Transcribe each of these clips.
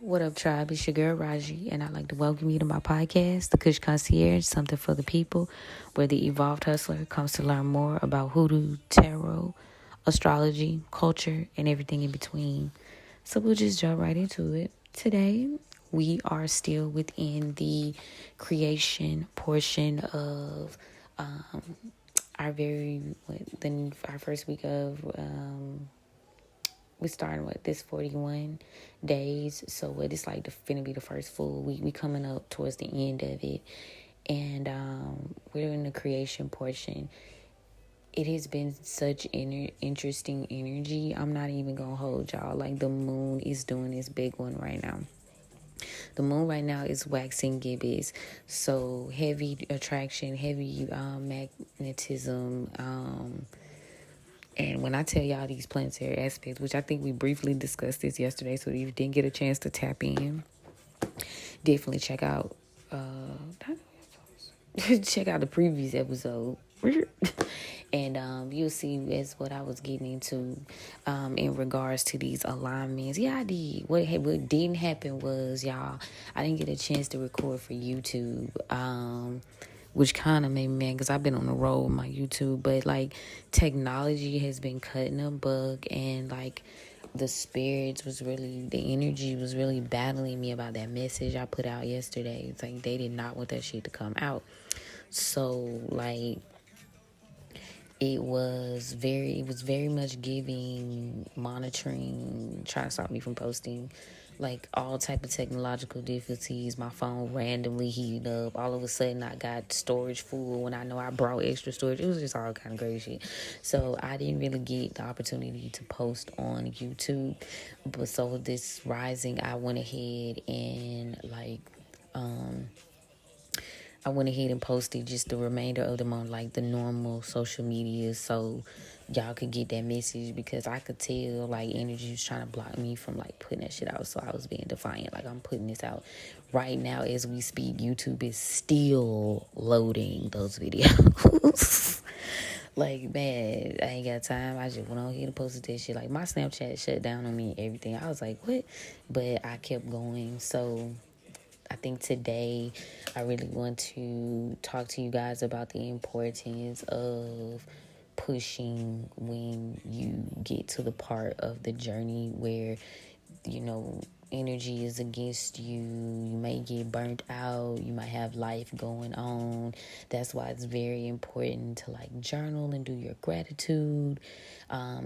What up, tribe? It's your girl Raji, and I'd like to welcome you to my podcast, The Kush Concierge, something for the people, where the evolved hustler comes to learn more about hoodoo, tarot, astrology, culture, and everything in between. So we'll just jump right into it. Today, we are still within the creation portion of our our first week of we starting with this 41 days, so it's like finna be the first full week. We coming up towards the end of it, and we're in the creation portion. It has been such interesting energy. I'm not even gonna hold y'all. Like, the moon is doing this big one right now. The moon right now is waxing gibbous, so heavy attraction, heavy magnetism. And when I tell y'all these planetary aspects, which I think we briefly discussed this yesterday, so if you didn't get a chance to tap in, definitely check out check out the previous episode. And you'll see that's what I was getting into in regards to these alignments. Yeah, I did. What didn't happen was, y'all, I didn't get a chance to record for YouTube. Which kind of made me mad because I've been on the road with my YouTube. But, like, technology has been cutting a bug, and, like, the energy was really battling me about that message I put out yesterday. It's like they did not want that shit to come out. So, like, it was very much giving, monitoring, trying to stop me from posting, like, all type of technological difficulties. My phone randomly heated up. All of a sudden, I got storage full when I know I brought extra storage. It was just all kind of crazy shit. So I didn't really get the opportunity to post on YouTube. But so this rising, I went ahead and posted just the remainder of them on, like, the normal social media, so y'all could get that message, because I could tell, like, energy was trying to block me from, like, putting that shit out. So I was being defiant, like, I'm putting this out right now as we speak. YouTube is still loading those videos. Like, man, I ain't got time. I just went on here and posted that shit. Like, my Snapchat shut down on me and everything. I was like, what? But I kept going. So I think today I really want to talk to you guys about the importance of pushing when you get to the part of the journey where, energy is against you. You may get burnt out. You might have life going on. That's why it's very important to, like, journal and do your gratitude.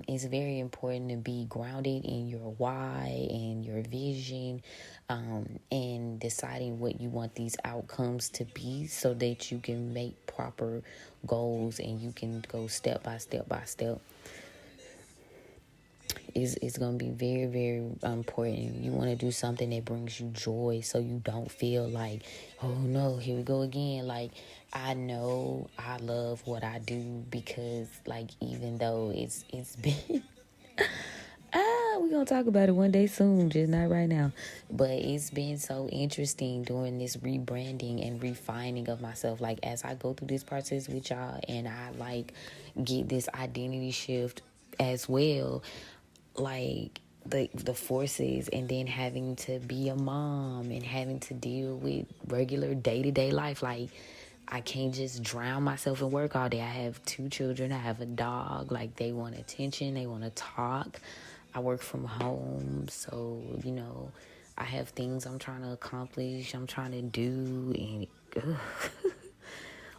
It's very important to be grounded in your why and your vision, and deciding what you want these outcomes to be, so that you can make proper goals and you can go step by step by step. It's going to be very, very important. You want to do something that brings you joy, so you don't feel like, oh no, here we go again. Like, I know I love what I do, because, like, even though it's been we're going to talk about it one day soon, just not right now. But it's been so interesting during this rebranding and refining of myself. Like, as I go through this process with y'all, and I, like, get this identity shift as well, like, the forces, and then having to be a mom and having to deal with regular day-to-day life. Like, I can't just drown myself in work all day. I have 2 children. I have a dog. Like, they want attention. They want to talk. I work from home. So, I have things I'm trying to accomplish. I'm trying to do. And,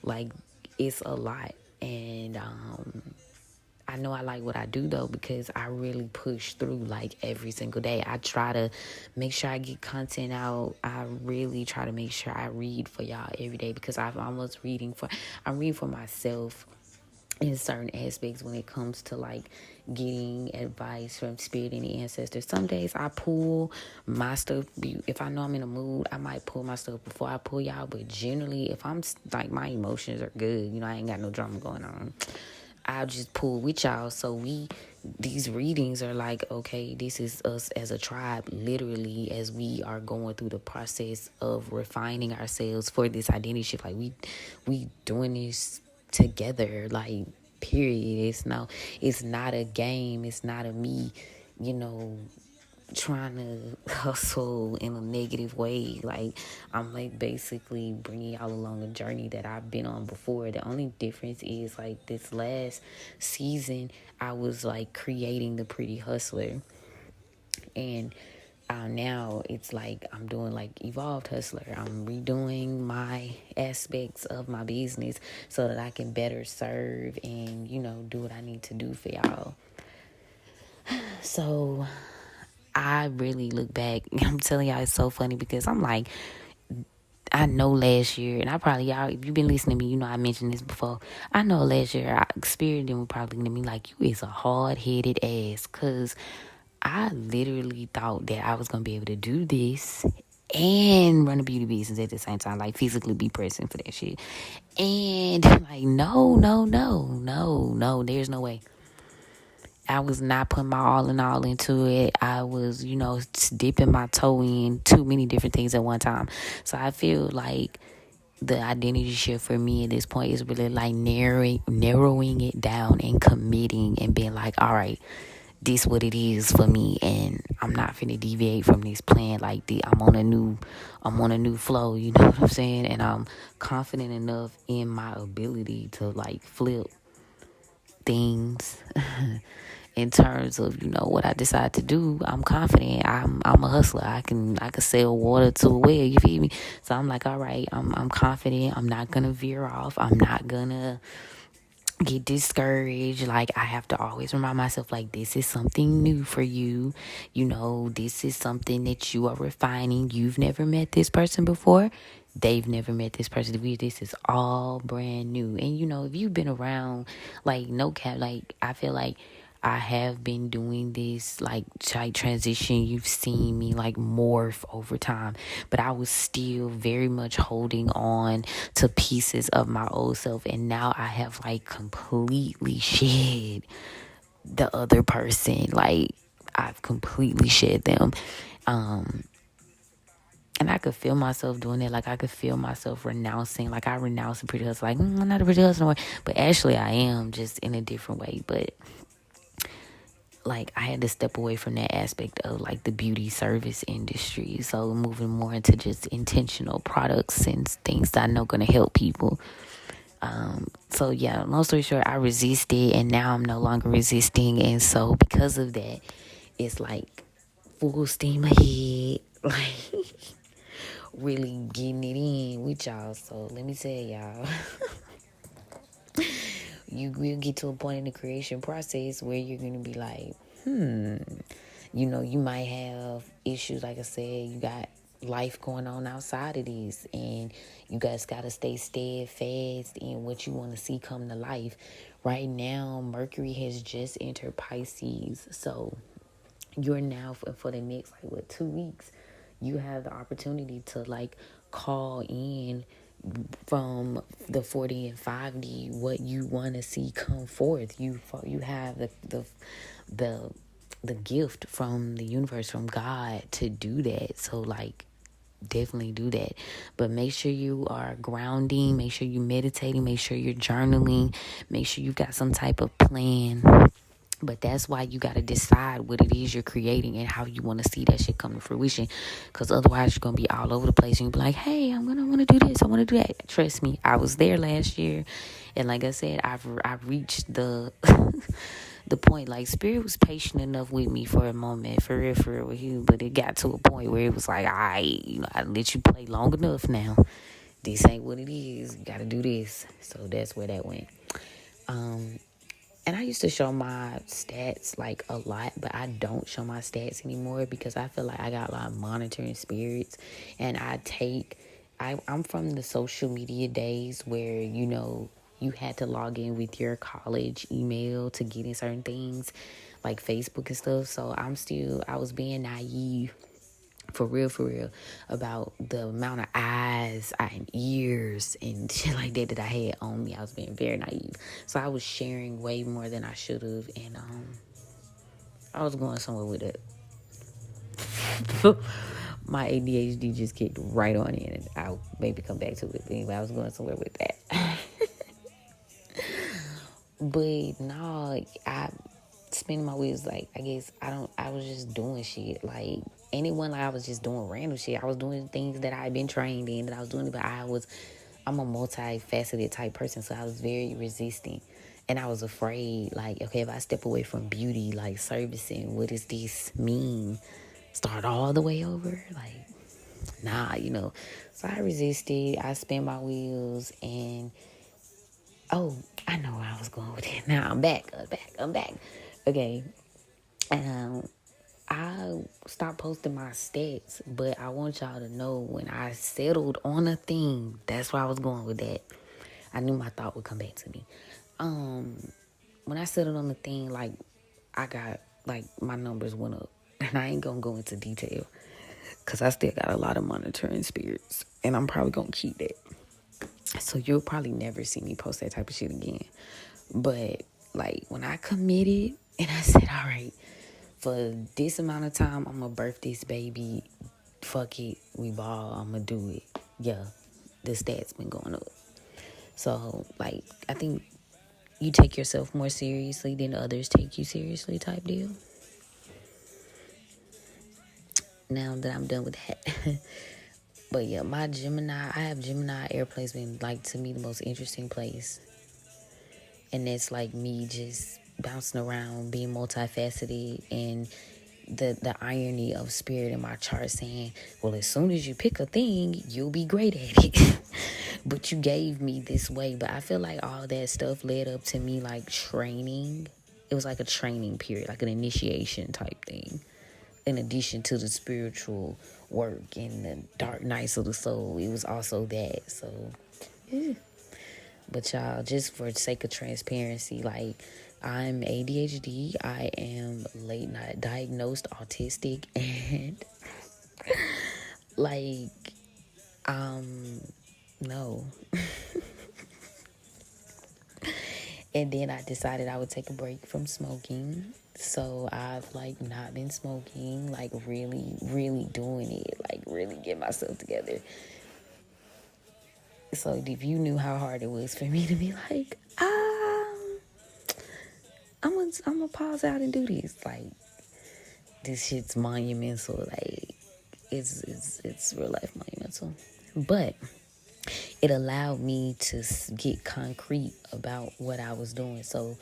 like, it's a lot. And, I know I like what I do, though, because I really push through, like, every single day. I try to make sure I get content out. I really try to make sure I read for y'all every day, because I'm reading for myself in certain aspects when it comes to, like, getting advice from spirit and the ancestors. Some days I pull my stuff. If I know I'm in a mood, I might pull my stuff before I pull y'all. But generally, if I'm, like, my emotions are good, I ain't got no drama going on, I'll just pull with y'all. So these readings are like, okay, this is us as a tribe, literally, as we are going through the process of refining ourselves for this identity shift. Like, we doing this together, like, period. It's not a game. It's not a me, trying to hustle in a negative way. Like, I'm like basically bringing y'all along a journey that I've been on before. The only difference is like this last season, I was like creating the Pretty Hustler, and now it's like I'm doing like Evolved Hustler. I'm redoing my aspects of my business so that I can better serve and, do what I need to do for y'all. So I really look back. I'm telling y'all, it's so funny because I'm like, I know last year, and I probably, y'all, if you've been listening to me, I mentioned this before. I know last year, Spirit then would probably look at me like, you is a hard-headed ass, because I literally thought that I was going to be able to do this and run a beauty business at the same time, like physically be present for that shit. And like, no, there's no way. I was not putting my all in all into it. I was, dipping my toe in too many different things at one time. So I feel like the identity shift for me at this point is really like narrowing it down and committing and being like, all right, this what it is for me, and I'm not finna deviate from this plan. Like I'm on a new flow, you know what I'm saying? And I'm confident enough in my ability to like flip things in terms of what I decide to do. I'm confident. I'm a hustler. I can sell water to a well. You feel me? So I'm like, all right. I'm confident. I'm not gonna veer off. I'm not gonna get discouraged. Like, I have to always remind myself, like, this is something new for you. This is something that you are refining. You've never met this person before. They've never met this person. This is all brand new. And if you've been around, like, no cap, like, I feel like I have been doing this like transition. You've seen me like morph over time, but I was still very much holding on to pieces of my old self. And now I have like completely shed the other person. Like, I've completely shed them. And I could feel myself doing it. Like, I could feel myself renouncing. Like, I renounced the Pretty Hustle. Like, I'm not a Pretty Hustle no more. But actually, I am, just in a different way. But like, I had to step away from that aspect of like the beauty service industry. So moving more into just intentional products and things that I know going to help people. So yeah, long story short, I resisted and now I'm no longer resisting. And so because of that, it's like full steam ahead, like really getting it in with y'all. So let me tell y'all, you will get to a point in the creation process where you're going to be like, you might have issues. Like I said, you got life going on outside of this, and you guys got to stay steadfast in what you want to see come to life. Right now, Mercury has just entered Pisces, so you're now for the next 2 weeks, you have the opportunity to like call in from the 40 and 5D what you want to see come forth. You have the gift from the universe, from God, to do that. So like, definitely do that. But make sure you are grounding, make sure you meditating, make sure you're journaling, make sure you got some type of plan. But that's why you got to decide what it is you're creating and how you want to see that shit come to fruition. Because otherwise you're going to be all over the place and you'll be like, hey, I'm going to want to do this, I want to do that. Trust me, I was there last year. And like I said, I've reached the the point. Like, Spirit was patient enough with me for a moment, for real with you. But it got to a point where it was like, I let you play long enough now. This ain't what it is. You got to do this. So that's where that went. And I used to show my stats like a lot, but I don't show my stats anymore because I feel like I got a lot of monitoring spirits. And I'm from the social media days where, you had to log in with your college email to get in certain things like Facebook and stuff. So I was being naive, for real, about the amount of eyes and ears and shit like that I had on me. I was being very naive. So I was sharing way more than I should have. And I was going somewhere with it. My ADHD just kicked right on in, and I'll maybe come back to it. But anyway, I was going somewhere with that. But no, spinning my wheels. Like, I was just doing shit. Like, anyone, like, I was just doing random shit. I was doing things that I had been trained in, that I was doing, but I'm a multifaceted type person, so I was very resistant. And I was afraid, like, okay, if I step away from beauty, like servicing, what does this mean? Start all the way over? Like, nah, So I resisted. I spun my wheels, and oh, I know where I was going with it. Now I'm back. Okay. I stopped posting my stats, but I want y'all to know when I settled on a thing, that's where I was going with that. I knew my thought would come back to me. When I settled on the thing, like, I got, like, my numbers went up. And I ain't gonna go into detail, because I still got a lot of monitoring spirits, and I'm probably gonna keep that. So you'll probably never see me post that type of shit again. But, like, when I committed and I said, all right, for this amount of time, I'm gonna birth this baby. Fuck it, we ball, I'm gonna do it. Yeah, the stats been going up. So, like, I think you take yourself more seriously than others take you seriously type deal. Now that I'm done with that. But yeah, I have Gemini air placement, like, to me, the most interesting place. And it's like me just bouncing around, being multifaceted, and the irony of spirit in my chart saying, well, as soon as you pick a thing, you'll be great at it. But you gave me this way. But I feel like all that stuff led up to me, like, training. It was like a training period, like an initiation type thing. In addition to the spiritual work and the dark nights of the soul, it was also that. So, yeah. But y'all, just for the sake of transparency, like, I'm ADHD, I am late night diagnosed autistic, and like, no. And then I decided I would take a break from smoking. So I've, like, not been smoking, like, really, really doing it, like, really get myself together. So if you knew how hard it was for me to be like, I'm gonna pause out and do this. Like, this shit's monumental. Like, it's real life monumental. But it allowed me to get concrete about what I was doing. So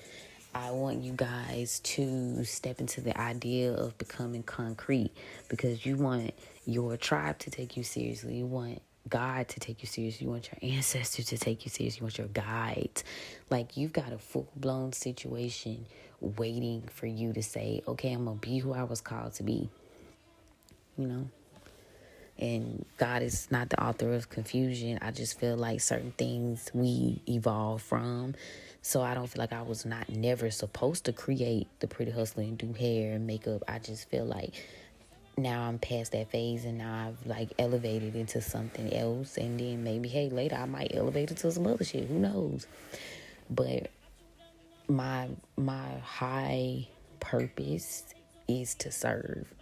I want you guys to step into the idea of becoming concrete, because you want your tribe to take you seriously. You want God to take you seriously. You want your ancestors to take you seriously. You want your guides. Like, you've got a full-blown situation waiting for you to say, okay, I'm going to be who I was called to be. And God is not the author of confusion. I just feel like certain things we evolve from. So I don't feel like I was never supposed to create the Pretty Hustler and do hair and makeup. I just feel like now I'm past that phase, and now I've, like, elevated into something else. And then maybe, hey, later I might elevate into some other shit. Who knows? But my high purpose is to serve.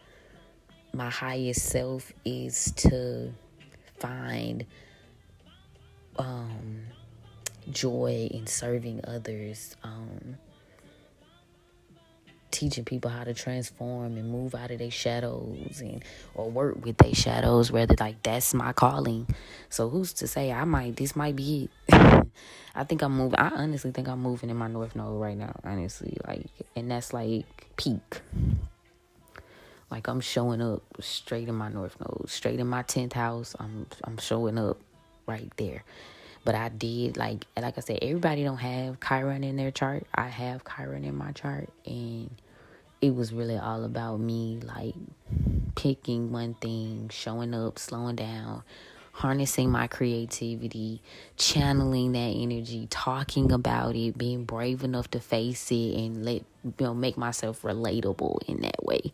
My highest self is to find joy in serving others, teaching people how to transform and move out of their shadows, or work with their shadows, rather. Like, that's my calling. So who's to say this might be it. I honestly think I'm moving in my North Node right now, honestly. Like, and that's like peak. Like, I'm showing up straight in my North Node, straight in my 10th house. I'm showing up right there. But I did, like I said, everybody don't have Chiron in their chart. I have Chiron in my chart, and it was really all about me, like, picking one thing, showing up, slowing down, harnessing my creativity, channeling that energy, talking about it, being brave enough to face it, and make myself relatable in that way.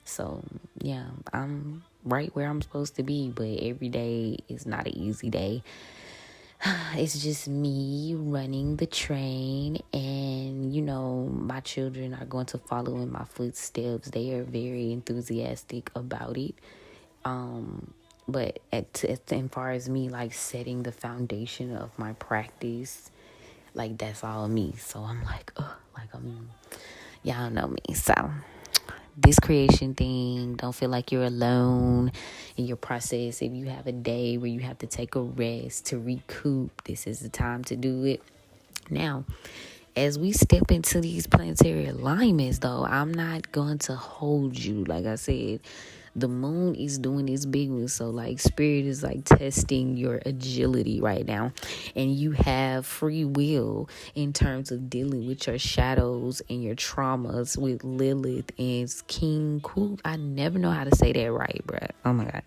So, yeah, I'm right where I'm supposed to be, but every day is not an easy day. It's just me running the train, and, my children are going to follow in my footsteps. They are very enthusiastic about it. But as far as me, like, setting the foundation of my practice, like, that's all me. So I'm like, Y'all know me. So this creation thing, don't feel like you're alone in your process. If you have a day where you have to take a rest to recoup, this is the time to do it. Now, as we step into these planetary alignments, though, I'm not going to hold you. Like I said, the moon is doing its big one. So, like, spirit is like testing your agility right now. And you have free will in terms of dealing with your shadows and your traumas with Lilith and King Ku. I never know how to say that right, bruh. Oh my God.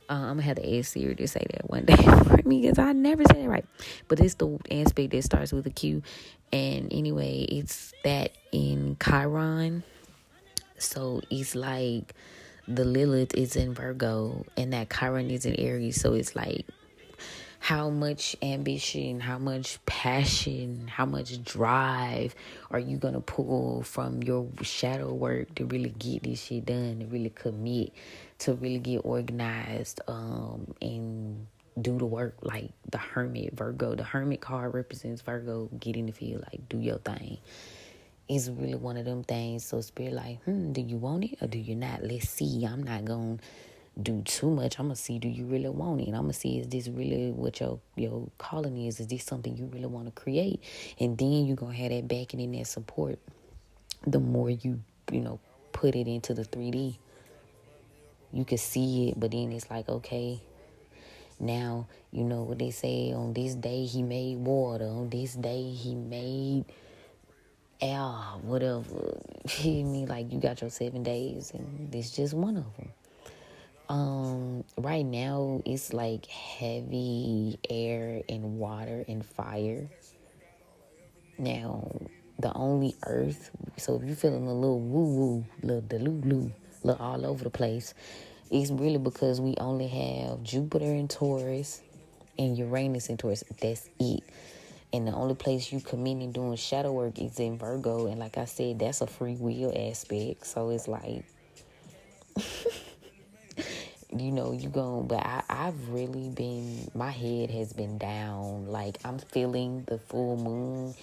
I'm gonna have to ask Siri to say that one day for me because I never say it right. But it's the aspect that starts with a Q. And anyway, it's that in Chiron. So it's like the Lilith is in Virgo and that Chiron is in Aries. So it's like how much ambition, how much passion, how much drive are you going to pull from your shadow work to really get this shit done, to really commit, to really get organized, and do the work like the Hermit, Virgo. The Hermit card represents Virgo, get in the field, like do your thing. It's really one of them things. So spirit like, do you want it or do you not? Let's see. I'm not going to do too much. I'm going to see, do you really want it? And I'm going to see, is this really what your calling is? Is this something you really want to create? And then you're going to have that backing and that support. The more you put it into the 3D, you can see it. But then it's like, okay, now, you know what they say, on this day he made water. On this day he made air, whatever. You mean, like, you got your 7 days and this just one of them. Right now it's like heavy air and water and fire. Now, the only earth, so if you're feeling a little woo-woo, little delulu, little all over the place, it's really because we only have Jupiter in Taurus and Uranus in Taurus. That's it. And the only place you committing doing shadow work is in Virgo. And like I said, that's a free will aspect. So it's like, you going, but I've really been, my head has been down. Like, I'm feeling the full moon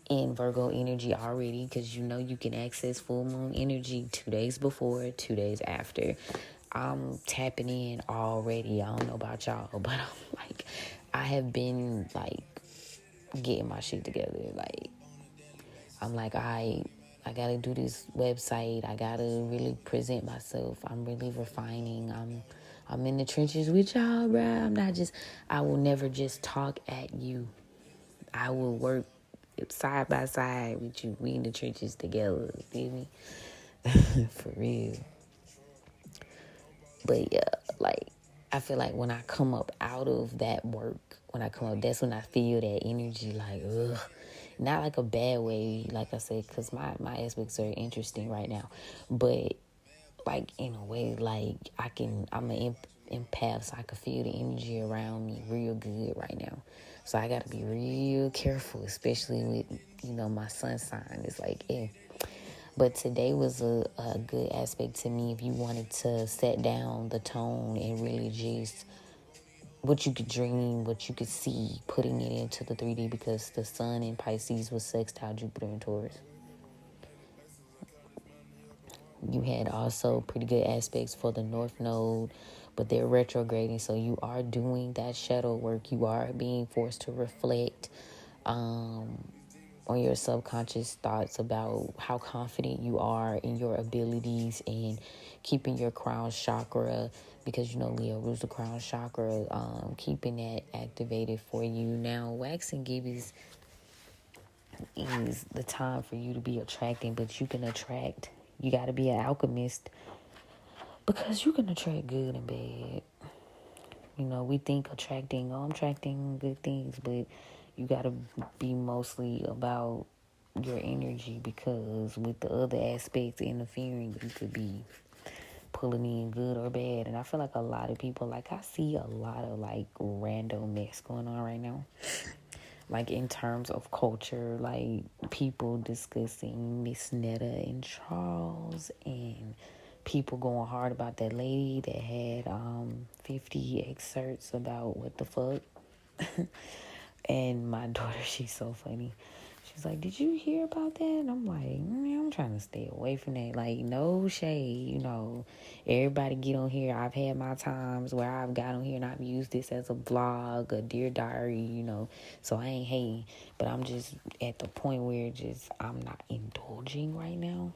in Virgo energy already, because you can access full moon energy 2 days before, 2 days after. I'm tapping in already. I don't know about y'all, but I'm like, I have been like getting my shit together. Like, I'm like, I gotta do this website. I gotta really present myself. I'm really refining. I'm in the trenches with y'all, bruh. I will never just talk at you. I will work side by side with you. We in the trenches together. You feel me? For real. But yeah, like, I feel like when I come up out of that work, that's when I feel that energy, like, ugh. Not like a bad way, like I said, because my aspects are interesting right now. But, like, in a way, like, I'm an empath, so I can feel the energy around me real good right now. So I got to be real careful, especially with, my sun sign. It's like, yeah. But today was a good aspect to me if you wanted to set down the tone and really just what you could dream, what you could see, putting it into the 3D, because the sun in Pisces was sextile Jupiter in Taurus. You had also pretty good aspects for the North Node, but they're retrograding, so you are doing that shadow work. You are being forced to reflect on your subconscious thoughts about how confident you are in your abilities and keeping your crown chakra, because Leo rules the crown chakra, keeping that activated for you. Now, wax and gibbies is the time for you to be attracting, but you can attract. You got to be an alchemist, because you can attract good and bad. We think I'm attracting good things, but you got to be mostly about your energy, because with the other aspects interfering, you could be pulling in good or bad. And I feel like a lot of people, like, I see a lot of like random mess going on right now, like in terms of culture, like people discussing Miss Netta and Charles, and people going hard about that lady that had 50 excerpts about what the fuck. And my daughter, she's so funny. She's like, did you hear about that? And I'm like, I'm trying to stay away from that. Like, no shade, Everybody get on here. I've had my times where I've got on here and I've used this as a vlog, a dear diary. So I ain't hating. But I'm just at the point where I'm not indulging right now.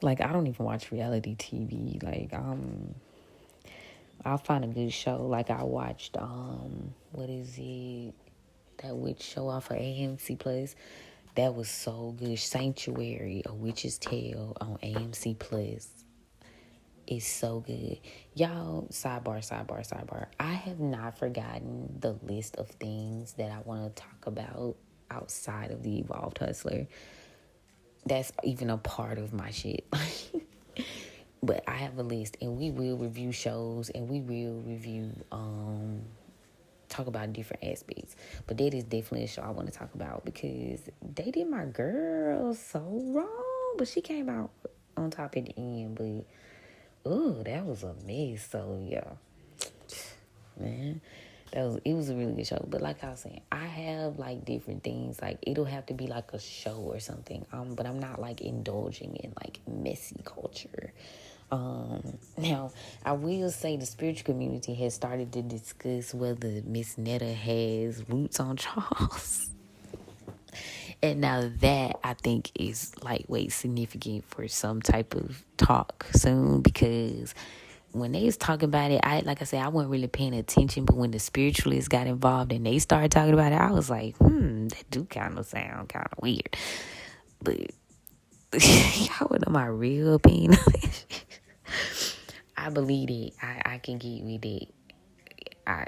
Like, I don't even watch reality TV. Like, I'll find a good show. Like, I watched, what is it? That witch show off of AMC Plus. That was so good. Sanctuary, A Witch's Tale on AMC Plus. Is so good. Y'all, sidebar. I have not forgotten the list of things that I want to talk about outside of the Evolved Hustler. That's even a part of my shit. But I have a list, and we will review shows, and we will review talk about different aspects. But that is definitely a show I want to talk about because they did my girl so wrong. But she came out on top at the end. But that was a mess. So yeah, man, it was a really good show. But like I was saying, I have like different things. Like it'll have to be like a show or something. But I'm not like indulging in like messy culture. Now, I will say the spiritual community has started to discuss whether Miss Netta has roots on Charles. And now that I think is lightweight significant for some type of talk soon, because when they was talking about it, like I said, I wasn't really paying attention, but when the spiritualists got involved and they started talking about it, I was like, that do kind of sound kind of weird. But y'all would know my real opinion. I believe it. I can get with it. I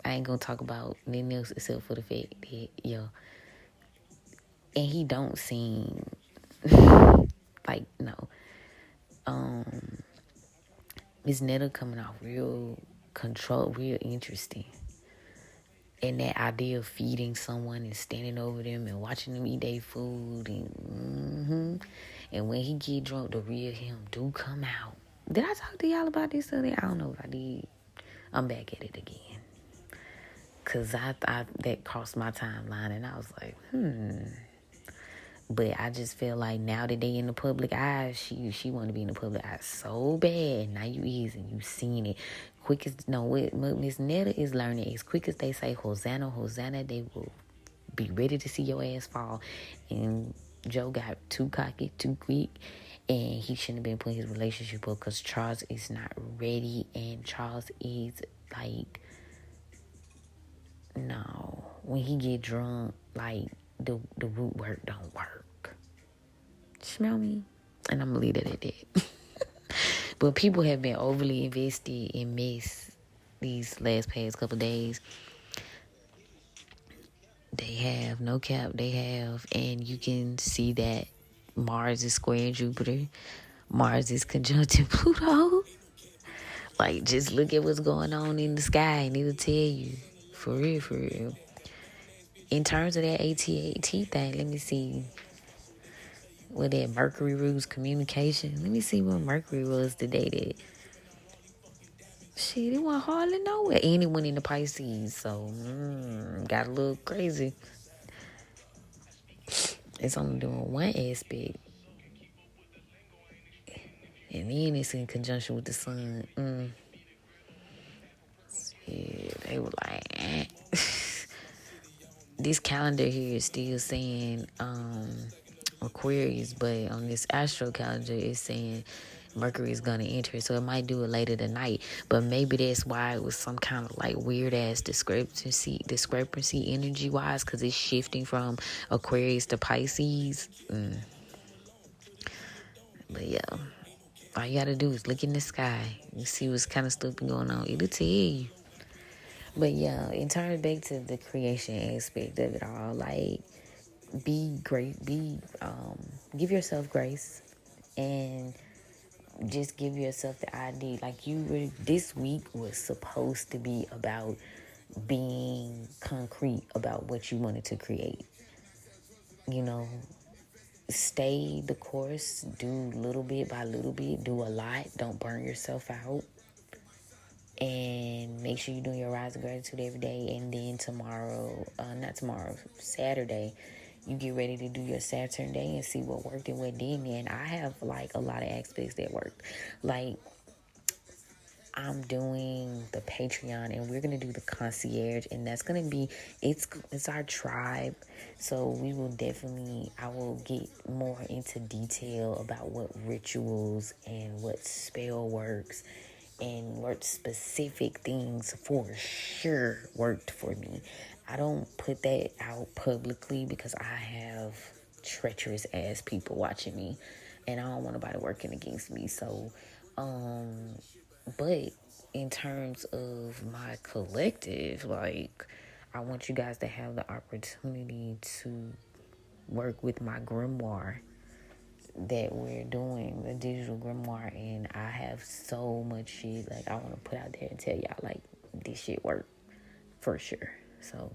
ain't gonna talk about nothing else except for the fact that and he don't seem like no. Miss Netta coming off real real interesting. And that idea of feeding someone and standing over them and watching them eat their food and when he get drunk, the real him do come out. Did I talk to y'all about this today? I don't know if I did. I'm back at it again. Cause I that crossed my timeline and I was like, But I just feel like now that they in the public eye, she want to be in the public eye so bad. Now you is and you seen it. Quick as what Miss Netta is learning, as quick as they say Hosanna, Hosanna, they will be ready to see your ass fall. And Joe got too cocky, too quick, and he shouldn't have been putting his relationship up because Charles is not ready, and Charles is like, no, when he get drunk, like the root work don't work. Smell me? And I'm gonna leave it at that. But people have been overly invested in mess these past couple days. They have, no cap, they have. And you can see that Mars is squaring Jupiter. Mars is conjuncting Pluto. Like, just look at what's going on in the sky and it'll tell you. For real. In terms of that AT-AT thing, let me see what that Mercury rules communication. Let me see what Mercury was the day that shit, it wasn't hardly nowhere. And it went into Pisces, so got a little crazy. It's only doing one aspect. And then it's in conjunction with the sun. Yeah, they were like, This calendar here is still saying Aquarius, but on this astro calendar, it's saying Mercury is going to enter, so it might do it later tonight. But maybe that's why it was some kind of like weird ass discrepancy energy wise, because it's shifting from Aquarius to Pisces. But yeah, all you gotta do is look in the sky and see what's kind of stuff going on. It'll tell you. But yeah, in turn back to the creation aspect of it all, like be great, give yourself grace and just give yourself the idea. Like this week was supposed to be about being concrete about what you wanted to create. Stay the course, do little bit by little bit, do a lot, don't burn yourself out. And make sure you're doing your rise of gratitude every day. And then Saturday, you get ready to do your Saturn day and see what worked and what didn't. And I have like a lot of aspects that worked. Like, I'm doing the Patreon, and we're gonna do the concierge, and that's gonna be it's our tribe. So I will get more into detail about what rituals and what spell works and what specific things for sure worked for me. I don't put that out publicly because I have treacherous ass people watching me, and I don't want nobody working against me. So, but in terms of my collective, like, I want you guys to have the opportunity to work with my grimoire that we're doing, the digital grimoire, and I have so much shit like I want to put out there and tell y'all like this shit work for sure. So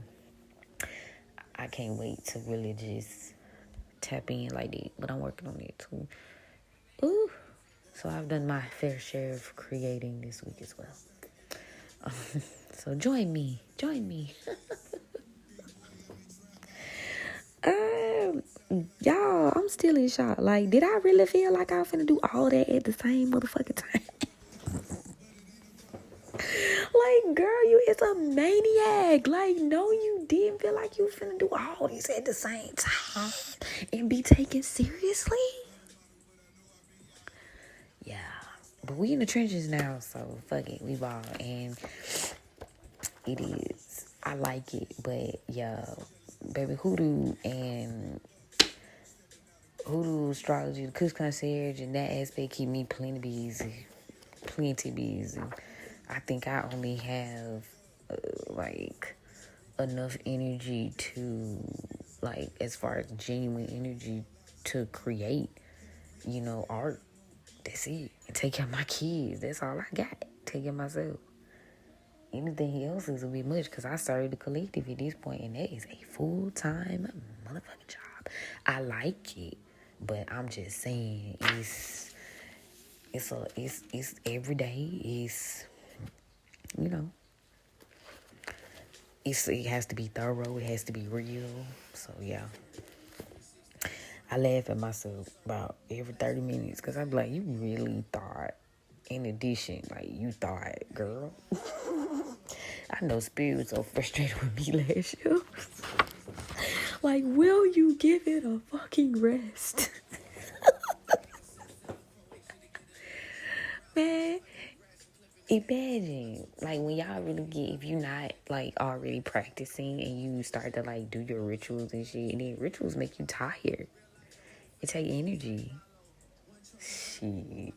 I can't wait to really just tap in like that, but I'm working on it too. Ooh. So I've done my fair share of creating this week as well. So join me. Y'all, I'm still in shock. Like, did I really feel like I was finna do all that at the same motherfucking time? Like, girl, you is a maniac. Like, no, you didn't feel like you was finna do all this at the same time and be taken seriously? Yeah. But we in the trenches now, so fuck it. We ball. And it is. I like it. But, yeah, baby, hoodoo astrology, the Kush concierge, and that aspect keep me plenty busy. I think I only have like enough energy to, like, as far as genuine energy to create, art. That's it. And take care of my kids. That's all I got. Take care of myself. Anything else is a bit much because I started the collective at this point, and that is a full-time motherfucking job. I like it. But I'm just saying, it's every day. It has to be thorough. It has to be real. So yeah, I laugh at myself about every 30 minutes because I'm like, you really thought. In addition, like, you thought, girl. I know Spirit was so frustrated with me last year. Like, will you give it a fucking rest? Man, imagine, like, when y'all really if you're not, like, already practicing and you start to, like, do your rituals and shit, and then rituals make you tired. It take energy. Shit.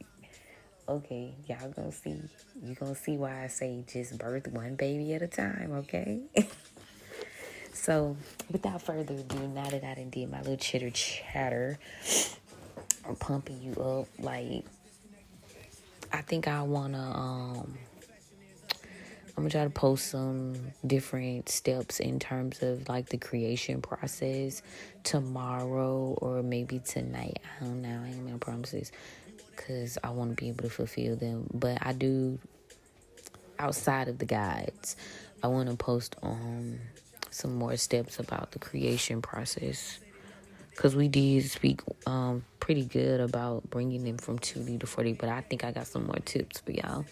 Okay, y'all gonna see. You gonna see why I say just birth one baby at a time, okay? So, without further ado, now that I done did my little chitter chatter, I'm pumping you up, like, I think I'm gonna try to post some different steps in terms of like the creation process tomorrow or maybe tonight. I don't know. I ain't gonna promise this because I want to be able to fulfill them. But I do, outside of the guides, I want to post some more steps about the creation process. Because we did speak pretty good about bringing them from 2D to 4D. But I think I got some more tips for y'all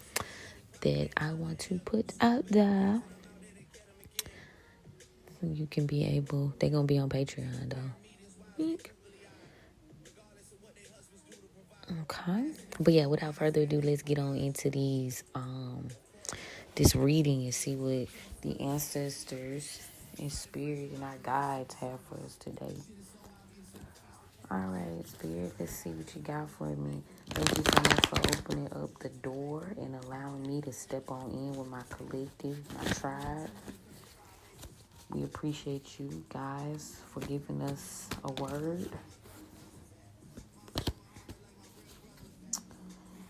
that I want to put out there. So you can be able... They're going to be on Patreon, though. Okay. But yeah, without further ado, let's get on into these... this reading and see what the ancestors and spirit and our guides have for us today. Alright, Spirit, let's see what you got for me. Thank you so much for opening up the door and allowing me to step on in with my collective, my tribe. We appreciate you guys for giving us a word.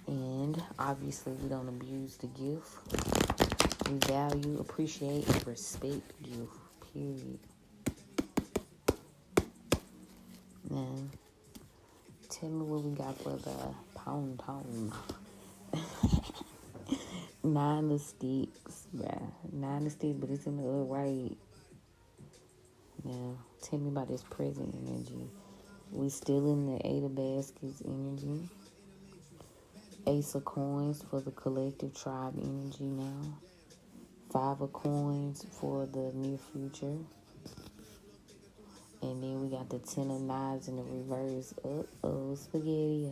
And obviously we don't abuse the gift. We value, appreciate, and respect the gift. Period. Now, tell me what we got for the pound. Nine of sticks, bruh. Nine of sticks, but it's in the upright. Now, tell me about this present energy. We still in the eight of baskets energy. Ace of coins for the collective tribe energy now. Five of coins for the near future. And then we got the ten of knives in the reverse. Uh-oh, spaghetti.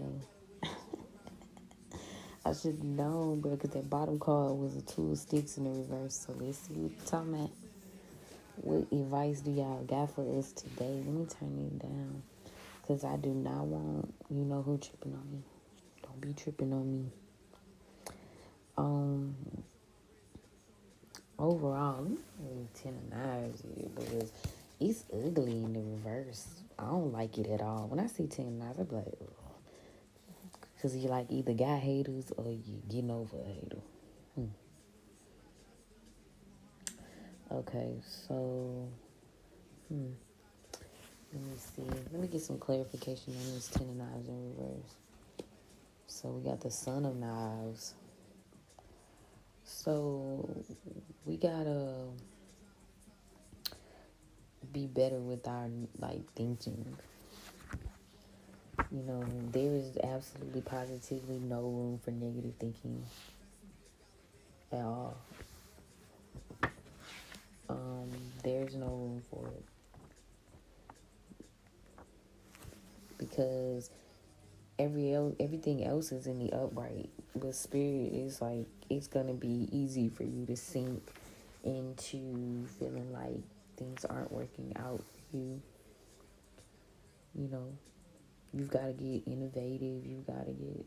I should have known, bro, because that bottom card was a two of sticks in the reverse. So let's see what you're talking about. What advice do y'all got for us today? Let me turn it down. Because I do not want, you know who tripping on me. Don't be tripping on me. Overall, let me say 10 of knives here because it's ugly in the reverse. I don't like it at all. When I see 10 of knives, I be like, because you like either got haters or you getting over a hater. Okay, so, let me see. Let me get some clarification on this 10 of knives in reverse. So we got the son of knives. So we gotta be better with our like thinking. You know, there is absolutely positively no room for negative thinking at all. There's no room for it because everything else is in the upright. But spirit is like it's gonna be easy for you to sink into feeling like things aren't working out for you. You know, you've got to get innovative. You've got to get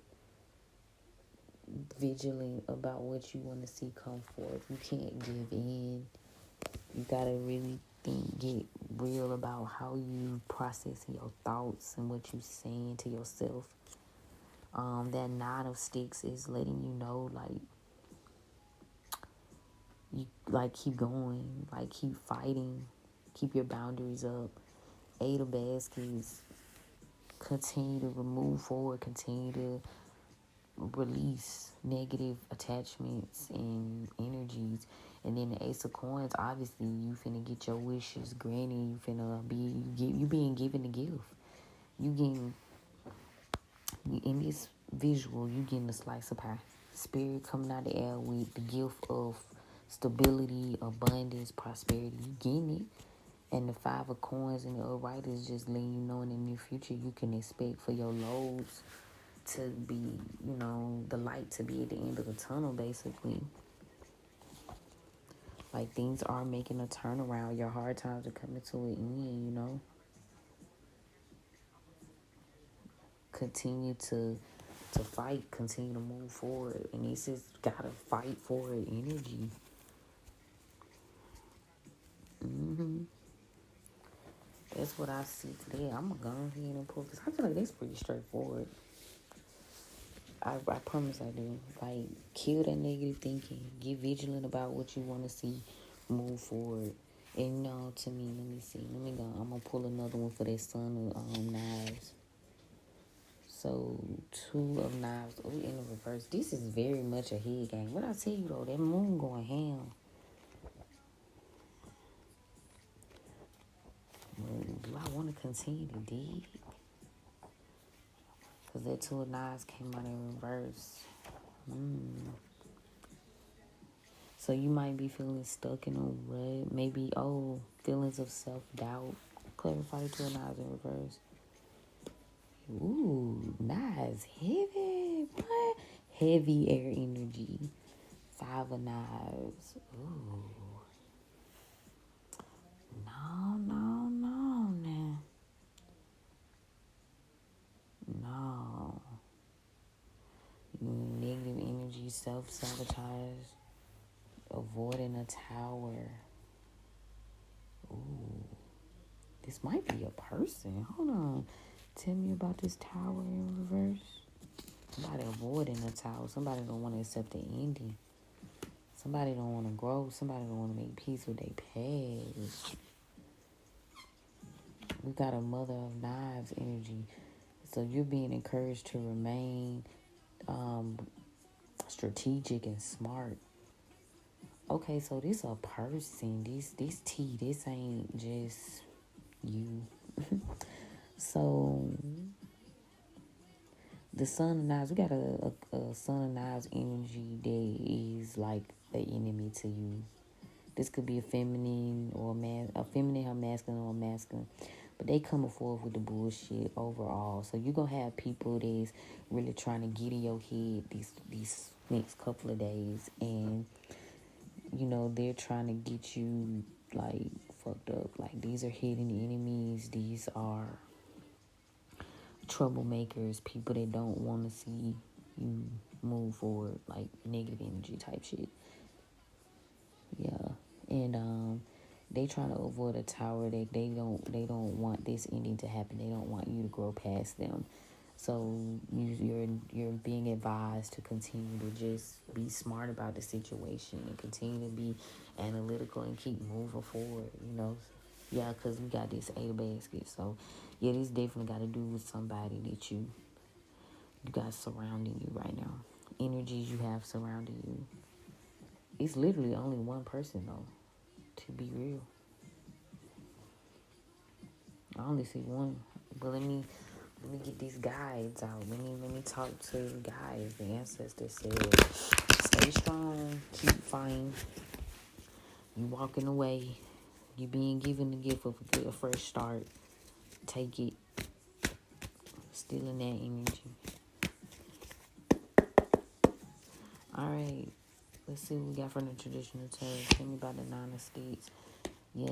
vigilant about what you want to see come forth. You can't give in. You got to really get real about how you process your thoughts and what you saying to yourself. That nine of sticks is letting you know, like, you like keep going, like keep fighting, keep your boundaries up. Eight of baskets, continue to move forward, continue to release negative attachments and energies. And then the ace of coins, obviously you finna get your wishes granted. You finna you being given the gift. You getting in this visual, you getting a slice of pie. Spirit coming out the air with the gift of stability, abundance, prosperity. You getting it. And the five of coins and the upright is just letting you know in the near future you can expect for your loads to be, you know, the light to be at the end of the tunnel, basically. Like, things are making a turnaround. Your hard times are coming to an end, you know. Continue to fight, continue to move forward. And this is gotta fight for it energy. That's what I see today. I'm gonna go ahead and pull this. I feel like that's pretty straightforward. I promise I do. Like, kill that negative thinking. Get vigilant about what you want to see. Move forward. And to me, let me see. Let me go. I'm going to pull another one for that son of knives. So, two of knives. Oh, in the reverse. This is very much a head game. What I tell you, though, that moon going ham. Do I want to continue to dig? Because that two of knives came out in reverse. So you might be feeling stuck in a rut. Maybe, feelings of self-doubt. Clarify the two of knives in reverse. Ooh, knives. Heavy. What? Heavy air energy. Five of knives. Ooh. No. No. Negative energy, self-sabotage. Avoiding a tower. Ooh. This might be a person. Hold on. Tell me about this tower in reverse. Somebody avoiding a tower. Somebody don't want to accept the ending. Somebody don't want to grow. Somebody don't want to make peace with their past. We got a mother of knives energy. So you're being encouraged to remain strategic and smart. Okay, so this a person. This T. This ain't just you. So the Son of Knives. We got a Son of Knives energy that is like an enemy to you. This could be a feminine or a feminine or masculine or masculine. But they coming forth with the bullshit overall. So you gonna have people that's really trying to get in your head these next couple of days, and they're trying to get you like fucked up. Like these are hidden enemies. These are troublemakers. People that don't want to see you move forward. Like negative energy type shit. Yeah, and they trying to avoid a tower that they don't want this ending to happen. They don't want you to grow past them. So you're being advised to continue to just be smart about the situation and continue to be analytical and keep moving forward. Yeah, because we got this eight of baskets. So yeah, this definitely got to do with somebody that you got surrounding you right now. Energies you have surrounding you. It's literally only one person though. To be real, I only see one. But let me get these guides out. Let me talk to the guides. The ancestors said, stay strong, keep fighting. You walking away. You being given the gift of a fresh start. Take it. Still in that energy. All right. Let's see what we got from the traditional tarot. Tell me about the Nine of Skates. Yeah,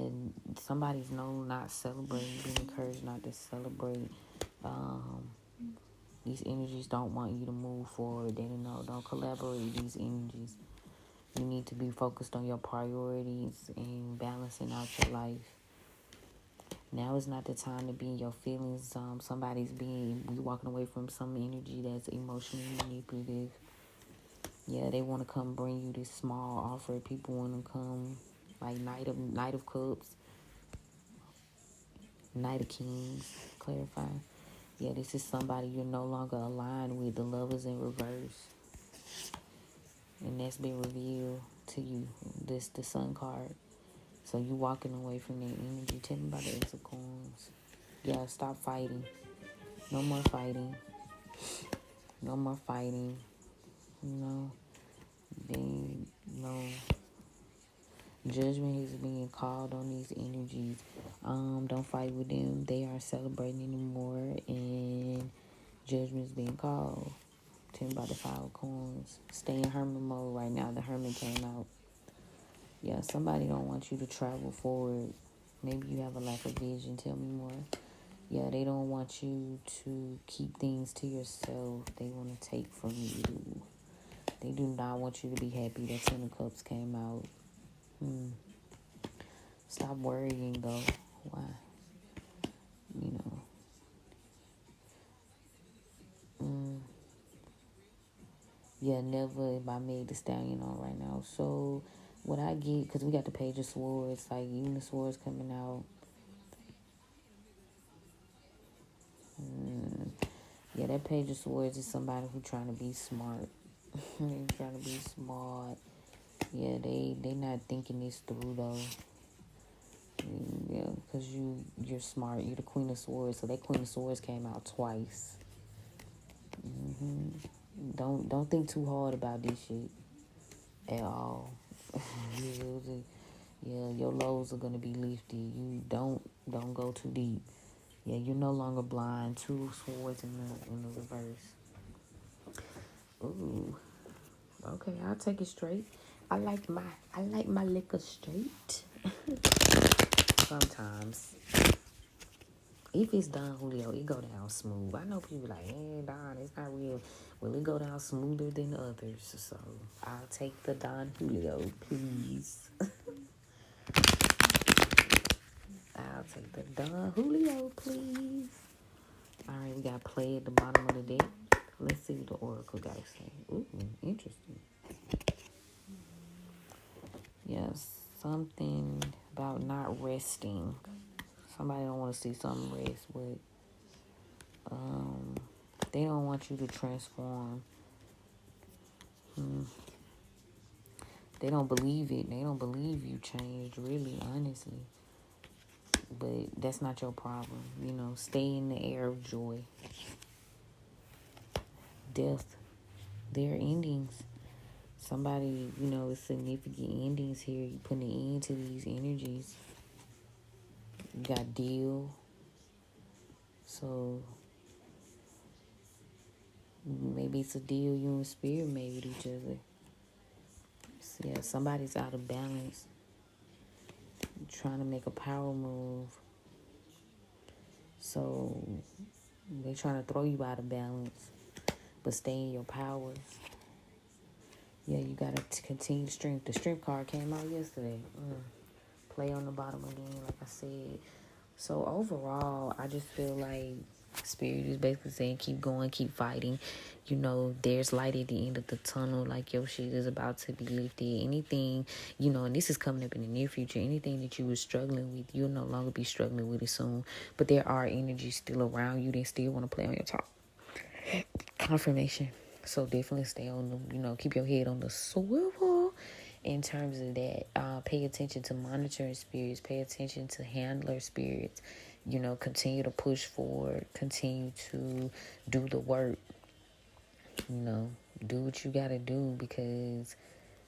somebody's not celebrating. Being encouraged not to celebrate. These energies don't want you to move forward. They don't collaborate with these energies. You need to be focused on your priorities and balancing out your life. Now is not the time to be in your feelings. You walking away from some energy that's emotionally manipulative. Yeah, they want to come bring you this small offer. People want to come like Knight of Cups, Knight of Kings. Clarify. Yeah, this is somebody you're no longer aligned with. The Lovers in reverse. And that's been revealed to you. This the Sun card. So you walking away from that energy. Tell me about the Ace of Coins. Yeah, stop fighting. No more fighting. No more fighting. No. No. Judgment is being called on these energies. Don't fight with them. They aren't celebrating anymore. And judgment is being called. Tell me about the Five of Coins. Stay in hermit mode right now. The Hermit came out. Yeah, somebody don't want you to travel forward. Maybe you have a lack of vision. Tell me more. Yeah, they don't want you to keep things to yourself. They want to take from you. They do not want you to be happy. That Ten of Cups came out. Stop worrying, though. Why? Yeah, never if I made the stallion on right now. So, what I get, because we got the Page of Swords, like even the swords coming out. Yeah, that Page of Swords is somebody who trying to be smart. They trying to be smart. Yeah, they not thinking this through though. Yeah, because you're smart. You're the Queen of Swords, so that Queen of Swords came out twice. Don't think too hard about this shit at all. Yeah, your loads are gonna be lifted. You don't go too deep. Yeah, you're no longer blind. Two swords in the reverse. Ooh. Okay, I'll take it straight. I like my liquor straight. Sometimes. If it's Don Julio, it go down smooth. I know people like, Don, it's not real. Well, it go down smoother than others. So I'll take the Don Julio, please. I'll take the Don Julio, please. All right, we got play at the bottom of the deck. Let's see what the Oracle guys say. Ooh, interesting. Yes, something about not resting. Somebody don't want to see something rest, but they don't want you to transform. They don't believe it. They don't believe you changed, really, honestly. But that's not your problem. Stay in the air of joy. Death. There are endings. Somebody, with significant endings here. You putting an end to these energies. You got deal. So maybe it's a deal you and spirit made with each other. So, yeah, somebody's out of balance. Trying to make a power move. So they're trying to throw you out of balance. But stay in your power. Yeah, you gotta continue strength. The strength card came out yesterday. Play on the bottom again, like I said. So overall, I just feel like Spirit is basically saying keep going, keep fighting. There's light at the end of the tunnel. Like your shit is about to be lifted. Anything, and this is coming up in the near future. Anything that you were struggling with, you'll no longer be struggling with it soon. But there are energies still around you. They still want to play on your top. Confirmation. So definitely stay on the, keep your head on the swivel in terms of that. Pay attention to monitoring spirits. Pay attention to handler spirits. Continue to push forward. Continue to do the work. Do what you got to do because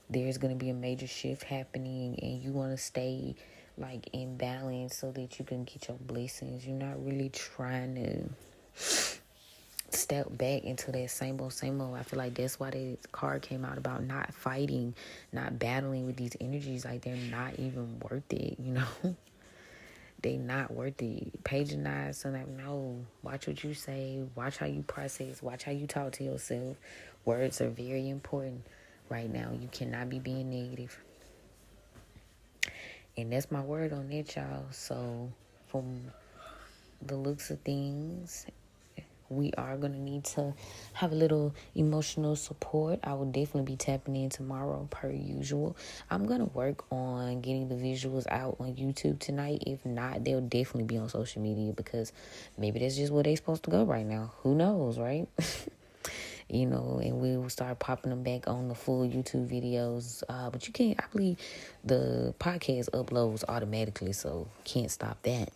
there's going to be a major shift happening and you want to stay like in balance so that you can get your blessings. You're not really trying to step back into that same old. I feel like that's why the card came out about not fighting, not battling with these energies. Like they're not even worth it, They not worth it. Patronize, so like, no. Watch what you say. Watch how you process. Watch how you talk to yourself. Words are very important right now. You cannot be being negative. And that's my word on that, y'all. So, from the looks of things, we are going to need to have a little emotional support. I will definitely be tapping in tomorrow per usual. I'm going to work on getting the visuals out on YouTube tonight. If not, they'll definitely be on social media because maybe that's just where they're supposed to go right now. Who knows, right? And we will start popping them back on the full YouTube videos. But you can't, I believe the podcast uploads automatically, so can't stop that.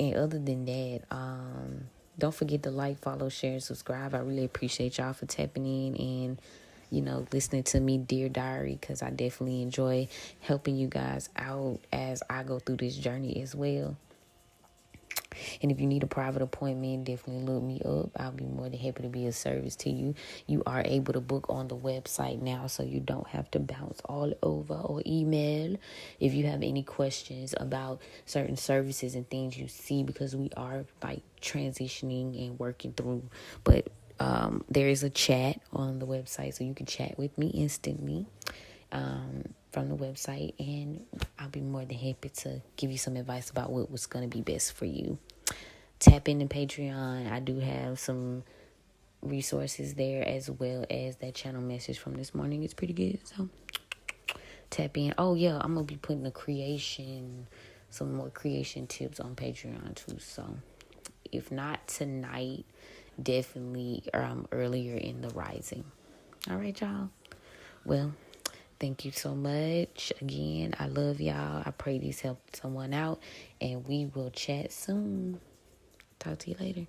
And other than that, don't forget to like, follow, share, and subscribe. I really appreciate y'all for tapping in and, listening to me, Dear Diary, because I definitely enjoy helping you guys out as I go through this journey as well. And if you need a private appointment, definitely look me up. I'll be more than happy to be of service to you. You are able to book on the website now, so you don't have to bounce all over or email. If you have any questions about certain services and things you see, because we are like transitioning and working through. But there is a chat on the website, so you can chat with me instantly from the website, and I'll be more than happy to give you some advice about what was going to be best for you. Tap into Patreon. I do have some resources there as well as that channel message from this morning. It's pretty good, so tap in. Oh yeah, I'm going to be putting some more creation tips on Patreon too, so if not tonight, definitely earlier in the rising. All right, y'all. Well, thank you so much. Again, I love y'all. I pray these help someone out. And we will chat soon. Talk to you later.